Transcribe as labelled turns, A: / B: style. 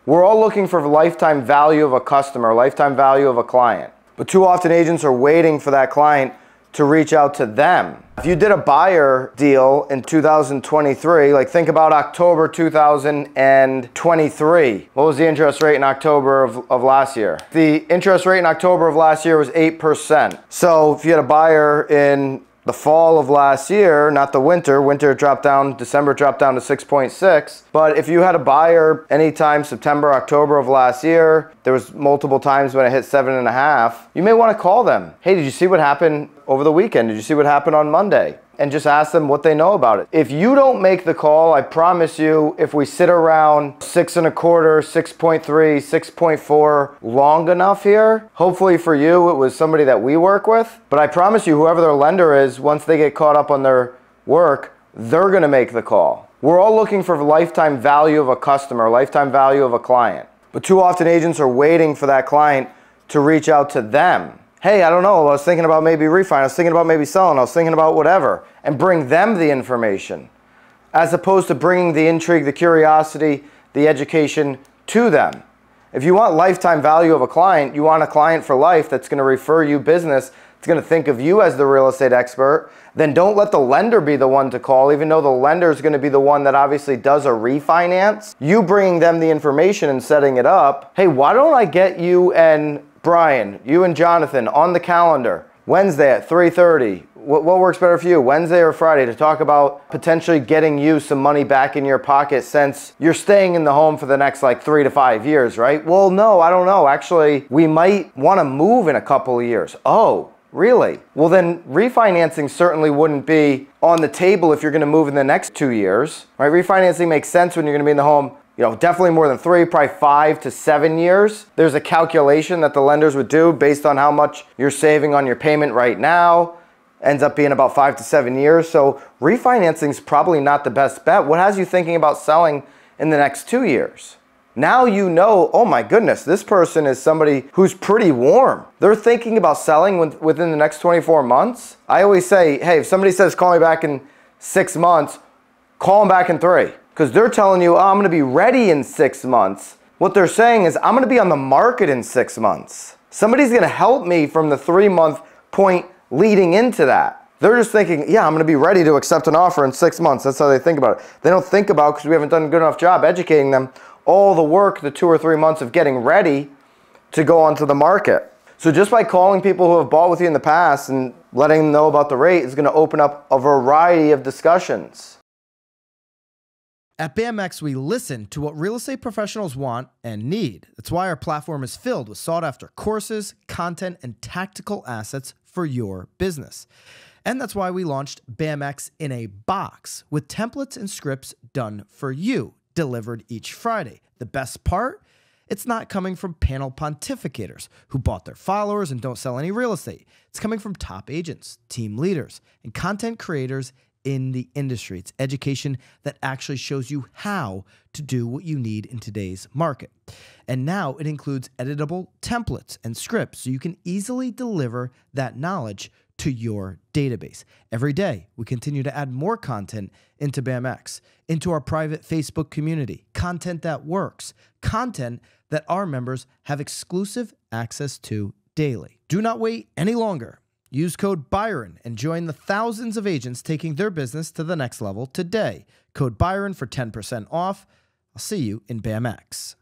A: We're all looking for lifetime value of a customer, lifetime value of a client. But too often agents are waiting for that client to reach out to them. If you did a buyer deal in 2023, like think about October 2023. What was the interest rate in October of last year? The interest rate in October of last year was 8%. So if you had a buyer in the fall of last year, not the winter dropped down, December dropped down to 6.6. But if you had a buyer anytime September, October of last year, there was multiple times when it hit 7.5, you may want to call them. Hey, did you see what happened over the weekend? Did you see what happened on Monday? And just ask them what they know about it. If you don't make the call, I promise you, if we sit around 6.25, 6.3, 6.4 long enough here, hopefully for you, it was somebody that we work with. But I promise you, whoever their lender is, once they get caught up on their work, they're gonna make the call. We're all looking for lifetime value of a customer, lifetime value of a client. But too often agents are waiting for that client to reach out to them. Hey, I don't know, I was thinking about maybe refinance, I was thinking about maybe selling, I was thinking about whatever, and bring them the information, as opposed to bringing the intrigue, the curiosity, the education to them. If you want lifetime value of a client, you want a client for life that's gonna refer you business, that's gonna think of you as the real estate expert, then don't let the lender be the one to call, even though the lender is gonna be the one that obviously does a refinance. You bringing them the information and setting it up. Hey, why don't I get you and Brian, you and Jonathan on the calendar, Wednesday at 3:30. What works better for you, Wednesday or Friday, to talk about potentially getting you some money back in your pocket since you're staying in the home for the next like 3 to 5 years, right? Well, no, I don't know. Actually, we might want to move in a couple of years. Oh, really? Well, then refinancing certainly wouldn't be on the table if you're going to move in the next 2 years, right? Refinancing makes sense when you're going to be in the home, definitely more than 3, probably 5 to 7 years. There's a calculation that the lenders would do based on how much you're saving on your payment right now. Ends up being about 5 to 7 years. So refinancing is probably not the best bet. What has you thinking about selling in the next 2 years? Now you know, oh my goodness, this person is somebody who's pretty warm. They're thinking about selling within the next 24 months. I always say, hey, if somebody says call me back in 6 months, call them back in 3. Because they're telling you, oh, I'm going to be ready in 6 months. What they're saying is, I'm going to be on the market in 6 months. Somebody's going to help me from the 3-month point leading into that. They're just thinking, yeah, I'm going to be ready to accept an offer in 6 months. That's how they think about it. They don't think about, because we haven't done a good enough job educating them, all the work, the 2 or 3 months of getting ready to go onto the market. So just by calling people who have bought with you in the past and letting them know about the rate is going to open up a variety of discussions.
B: At BAMX, we listen to what real estate professionals want and need. That's why our platform is filled with sought-after courses, content, and tactical assets for your business. And that's why we launched BAMX in a box with templates and scripts done for you, delivered each Friday. The best part? It's not coming from panel pontificators who bought their followers and don't sell any real estate. It's coming from top agents, team leaders, and content creators in the industry. It's education that actually shows you how to do what you need in today's market. And now it includes editable templates and scripts so you can easily deliver that knowledge to your database. Every day, we continue to add more content into BAMX, into our private Facebook community, content that works, content that our members have exclusive access to daily. Do not wait any longer. Use code Byron and join the thousands of agents taking their business to the next level today. Code Byron for 10% off. I'll see you in BAMX.